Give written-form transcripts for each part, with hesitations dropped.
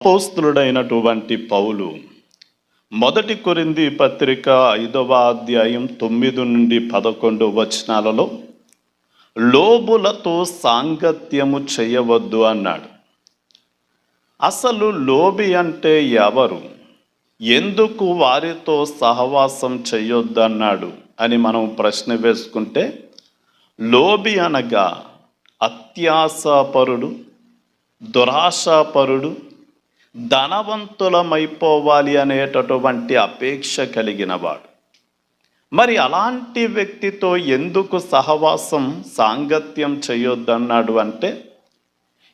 అపోస్తలుడైనటువంటి పౌలు మొదటి కొరింథీ పత్రిక 5వ అధ్యాయం 9 నుండి 11 వచనాలలో లోబులతో సాంగత్యము చేయవద్దు అన్నాడు. అసలు లోబి అంటే ఎవరు, ఎందుకు వారితో సహవాసం చేయొద్దన్నాడు అని మనం ప్రశ్న వేసుకుంటే, లోబి అనగా అత్యాశాపరుడు, దురాశాపరుడు, ధనవంతులమైపోవాలి అనేటటువంటి అపేక్ష కలిగిన వాడు. మరి అలాంటి వ్యక్తితో ఎందుకు సహవాసం సాంగత్యం చేయొద్దన్నాడు అంటే,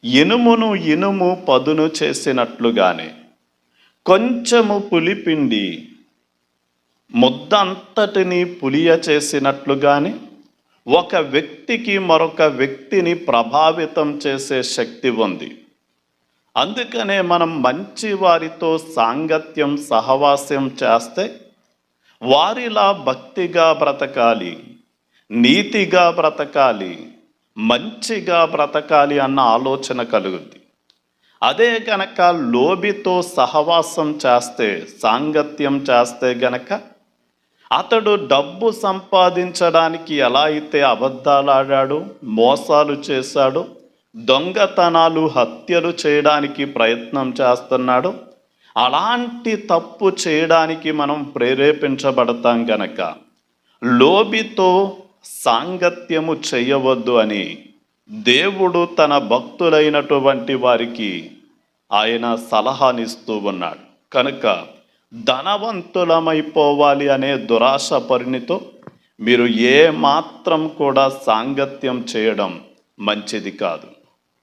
ఇనుమును ఇనుము పదును చేసినట్లుగానే కొంచెము పులిపిండి ముద్దంతటిని పులియ చేసినట్లుగానే ఒక వ్యక్తికి మరొక వ్యక్తిని ప్రభావితం చేసే శక్తి ఉంది. అందుకనే మనం మంచి వారితో సాంగత్యం సహవాసం చేస్తే వారిలా భక్తిగా బ్రతకాలి, నీతిగా బ్రతకాలి, మంచిగా బ్రతకాలి అన్న ఆలోచన కలుగుద్ది. అదే గనక లోబితో సహవాసం చేస్తే, సాంగత్యం చేస్తే గనక అతడు డబ్బు సంపాదించడానికి ఎలా అయితే అబద్ధాలు ఆడాడో, మోసాలు చేశాడో, దొంగతనాలు హత్యలు చేయడానికి ప్రయత్నం చేస్తున్నాడు, అలాంటి తప్పు చేయడానికి మనం ప్రేరేపించబడతాం గనక లోబితో సాంగత్యము చేయవద్దు అని దేవుడు తన భక్తులైనటువంటి వారికి ఆయన సలహానిస్తూ ఉన్నాడు. కనుక ధనవంతులమైపోవాలి అనే దురాశ పరిణితో మీరు ఏ మాత్రం కూడా సాంగత్యం చేయడం మంచిది కాదు.